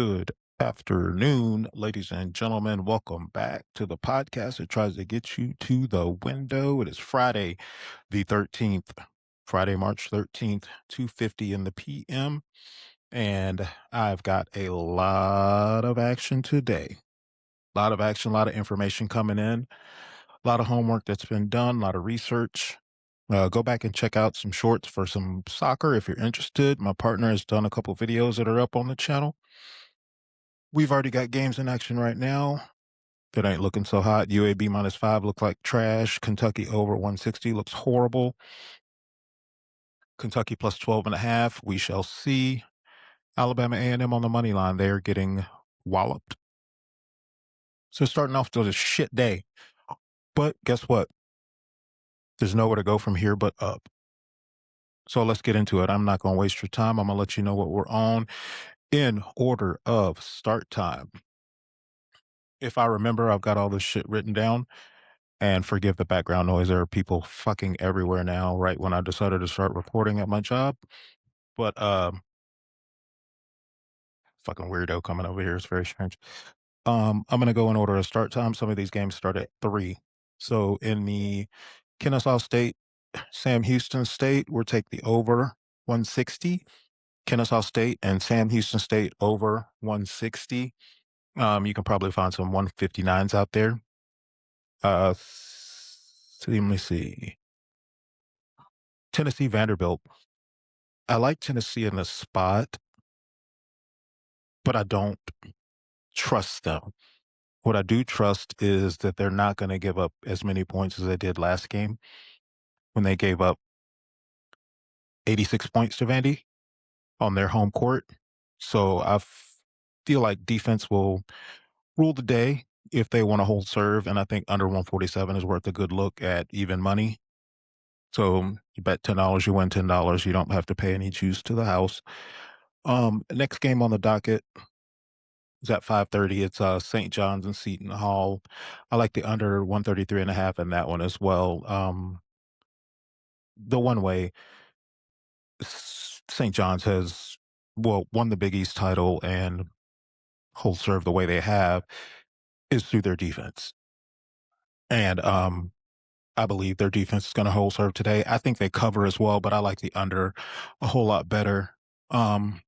Good afternoon, ladies and gentlemen. Welcome back to the podcast that tries to get you to the window. It is Friday, the 13th, Friday, March 13th, 2:50 in the PM. And I've got a lot of action today. A lot of action, a lot of information coming in, a lot of homework that's been done, a lot of research. Go back and check out some shorts for some soccer if you're interested. My partner has done a couple videos that are up on the channel. We've already got games in action right now that ain't looking so hot. UAB -5 look like trash. Kentucky over 160 looks horrible. Kentucky plus 12.5. We shall see. Alabama A&M on the money line. They're getting walloped. So starting off to a shit day. But guess what? There's nowhere to go from here but up. So let's get into it. I'm not going to waste your time. I'm going to let you know what we're on in order of start time. If I remember, I've got all this shit written down. And forgive the background noise. There are people fucking everywhere now, right when I decided to start recording at my job. But fucking weirdo coming over here is very strange. I'm gonna go in order of start time. Some of these games start at 3. So in the Kennesaw State, Sam Houston State, we'll take the over 160. Kennesaw State and Sam Houston State over 160. You can probably find some 159s out there. Let me see. Tennessee Vanderbilt. I like Tennessee in the spot, but I don't trust them. What I do trust is that they're not going to give up as many points as they did last game when they gave up 86 points to Vandy on their home court. So feel like defense will rule the day if they want to hold serve. And I think under 147 is worth a good look at even money. So you bet $10, you win $10. You don't have to pay any juice to the house. Next game on the docket is at 5:30. It's St. John's and Seton Hall. I like the under 133.5 in that one as well. The one way St. John's has won the Big East title and hold serve the way they have is through their defense. And I believe their defense is going to hold serve today. I think they cover as well, but I like the under a whole lot better. And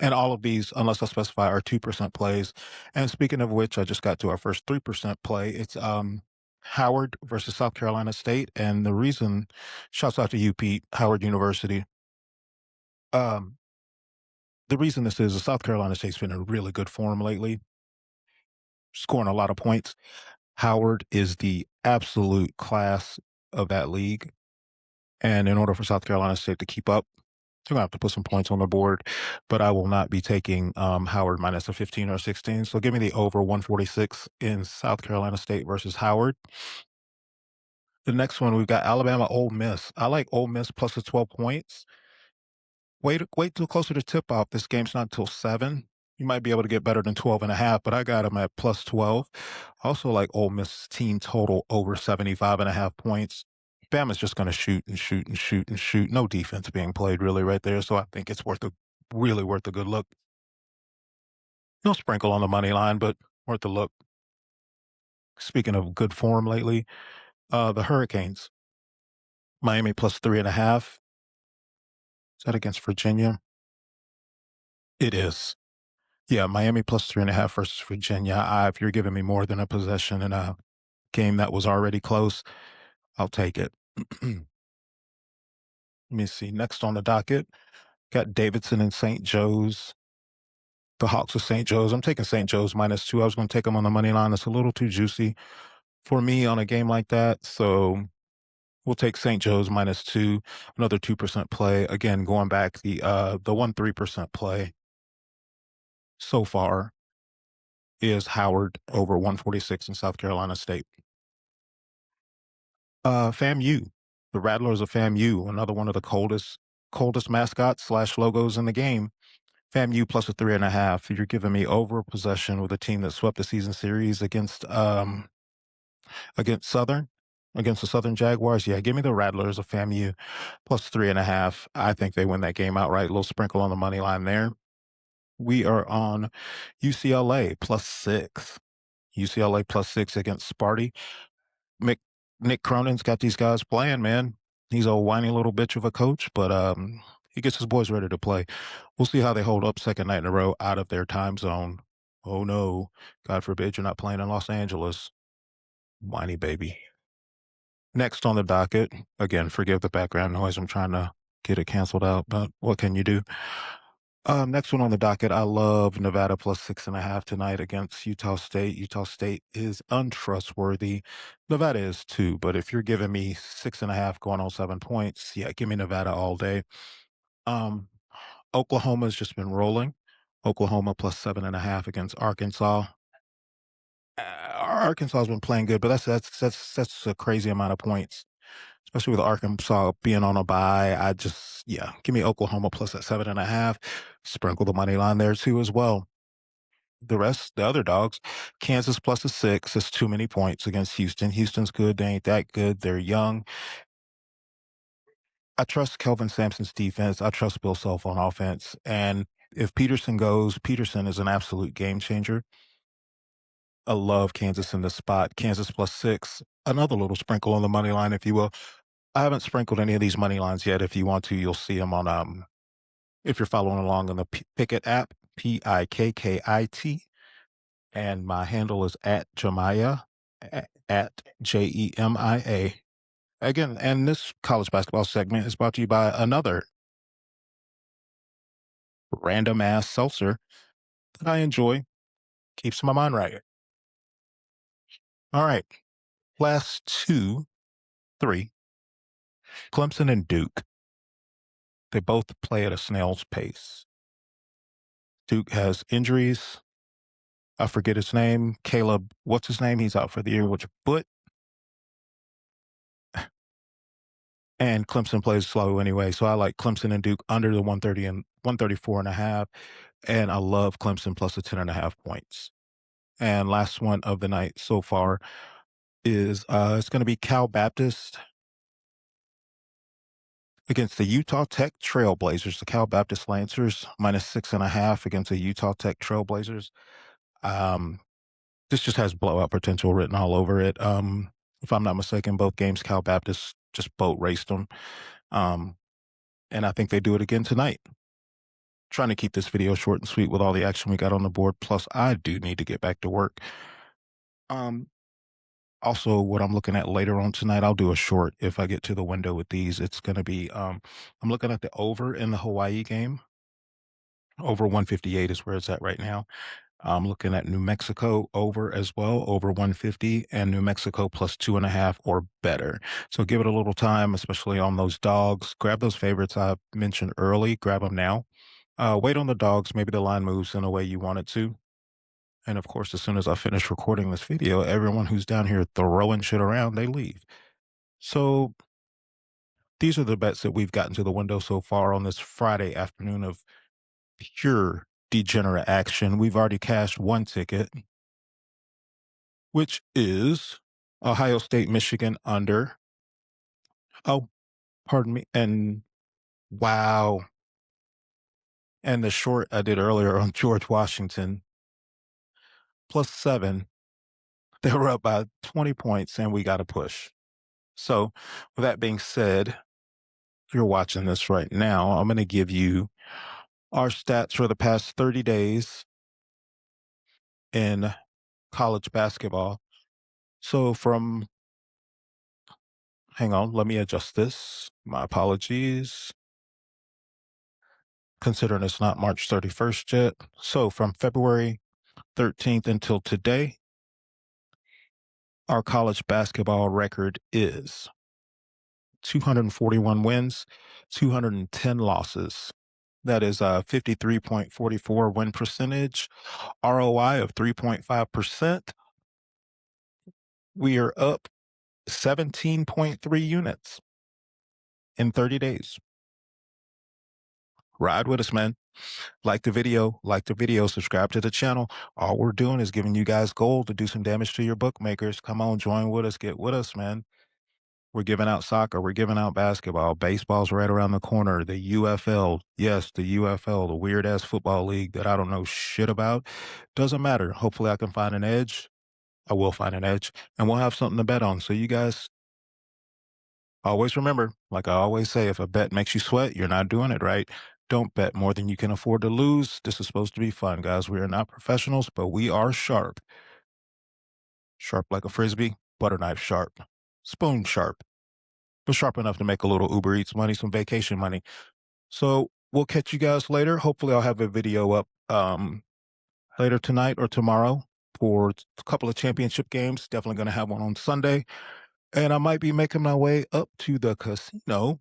all of these, unless I specify, are 2% plays. And speaking of which, I just got to our first 3% play. It's Howard versus South Carolina State. And the reason, shouts out to you, Pete, Howard University. Um, the reason this is South Carolina State's been in really good form lately, scoring a lot of points. Howard is the absolute class of that league. And in order for South Carolina State to keep up, they're going to have to put some points on the board, but I will not be taking Howard minus a 15 or 16. So give me the over 146 in South Carolina State versus Howard. The next one, we've got Alabama Ole Miss. I like Ole Miss plus the 12 points. Wait till closer to tip off. This game's not until 7. You might be able to get better than 12.5, but I got them at plus 12. Also like Ole Miss team total over 75.5 points. Bama's just going to shoot and shoot and shoot and shoot. No defense being played really right there. So I think it's really worth a good look. No sprinkle on the money line, but worth a look. Speaking of good form lately, the Hurricanes, Miami plus 3.5. Is that against Virginia? It is. Yeah, Miami plus 3.5 versus Virginia. If you're giving me more than a possession in a game that was already close, I'll take it. Let me see. Next on the docket, got Davidson and St. Joe's. The Hawks of St. Joe's. I'm taking St. Joe's -2. I was going to take them on the money line. It's a little too juicy for me on a game like that. So we'll take St. Joe's -2, another 2% play. Again, going back, the 1-3% play so far is Howard over 146 in South Carolina State. FAMU, the Rattlers of FAMU, another one of the coldest mascots / logos in the game. FAMU plus a 3.5. You're giving me over possession with a team that swept the season series against Southern, against the Southern Jaguars. Yeah, give me the Rattlers of FAMU plus 3.5. I think they win that game outright. A little sprinkle on the money line there. We are on UCLA +6. UCLA +6 against Sparty. Mick Nick Cronin's got these guys playing, man. He's a whiny little bitch of a coach, but he gets his boys ready to play. We'll see how they hold up second night in a row out of their time zone. Oh no, God forbid you're not playing in Los Angeles. Whiny baby. Next on the docket, again, forgive the background noise. I'm trying to get it canceled out, but what can you do? Next one on the docket, I love Nevada +6.5 tonight against Utah State. Utah State is untrustworthy. Nevada is too, but if you're giving me 6.5 going on 7 points, yeah, give me Nevada all day. Um, Oklahoma's just been rolling. Oklahoma +7.5 against Arkansas. Arkansas's been playing good, but that's a crazy amount of points, especially with Arkansas being on a bye. Yeah, give me Oklahoma plus at 7.5. Sprinkle the money line there too as well. The rest, the other dogs, Kansas +6 is too many points against Houston. Houston's good. They ain't that good. They're young. I trust Kelvin Sampson's defense. I trust Bill Self on offense. And if Peterson goes, Peterson is an absolute game changer. I love Kansas in this spot. Kansas +6. Another little sprinkle on the money line, if you will. I haven't sprinkled any of these money lines yet. If you want to, you'll see them on if you're following along on the Pickett app, Pikkit, and my handle is at Jemiah at Jemia. Again, and this college basketball segment is brought to you by another random ass seltzer that I enjoy. Keeps my mind right. All right. Last two, three. Clemson and Duke. They both play at a snail's pace. Duke has injuries. I forget his name. Caleb, what's his name? He's out for the year with your foot. And Clemson plays slow anyway. So I like Clemson and Duke under the 130 and 134.5. And I love Clemson plus the 10.5 points. And last one of the night so far is it's going to be Cal Baptist against the Utah Tech Trailblazers. The Cal Baptist Lancers -6.5 against the Utah Tech Trailblazers. Um, this just has blowout potential written all over it. If I'm not mistaken, both games Cal Baptist just boat raced them. Um, and I think they do it again tonight. Trying to keep this video short and sweet with all the action we got on the board. Plus, I do need to get back to work. Um, Also, what I'm looking at later on tonight, I'll do a short if I get to the window with these. It's going to be, I'm looking at the over in the Hawaii game. Over 158 is where it's at right now. I'm looking at New Mexico over as well, over 150, and New Mexico plus 2.5 or better. So give it a little time, especially on those dogs. Grab those favorites I mentioned early, grab them now. Wait on the dogs. Maybe the line moves in a way you want it to. And of course, as soon as I finish recording this video, everyone who's down here throwing shit around, they leave. So these are the bets that we've gotten to the window so far on this Friday afternoon of pure degenerate action. We've already cashed one ticket, which is Ohio State, Michigan under. Oh, pardon me. And wow. And the short I did earlier on George Washington +7. They were up by 20 points and we got to push. So, with that being said, you're watching this right now. I'm going to give you our stats for the past 30 days in college basketball. So, hang on, let me adjust this. My apologies. Considering it's not March 31st yet. So, from February 13th until today, our college basketball record is 241 wins, 210 losses. That is a 53.44 win percentage, ROI of 3.5%. We are up 17.3 units in 30 days. Ride with us, man. Like the video, subscribe to the channel. All we're doing is giving you guys gold to do some damage to your bookmakers. Come on, join with us, get with us, man. We're giving out soccer, we're giving out basketball, baseball's right around the corner, the UFL, yes, the UFL, the weird ass football league that I don't know shit about. Doesn't matter. Hopefully I can find an edge. I will find an edge and we'll have something to bet on. So you guys always remember, like I always say, if a bet makes you sweat, you're not doing it right. Don't bet more than you can afford to lose. This is supposed to be fun, guys. We are not professionals, but we are sharp. Sharp like a frisbee, butter knife sharp, spoon sharp, but sharp enough to make a little Uber Eats money, some vacation money. So we'll catch you guys later. Hopefully, I'll have a video up later tonight or tomorrow for a couple of championship games. Definitely going to have one on Sunday. And I might be making my way up to the casino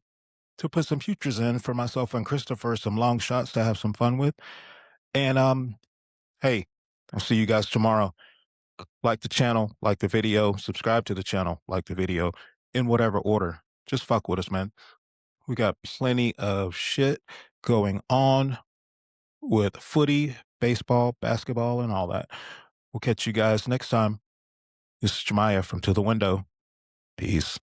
to put some futures in for myself and Christopher, some long shots to have some fun with. And hey, I'll see you guys tomorrow. Like the channel, like the video, subscribe to the channel, like the video, in whatever order. Just fuck with us, man. We got plenty of shit going on with footy, baseball, basketball, and all that. We'll catch you guys next time. This is Jemiah from To the Window. Peace.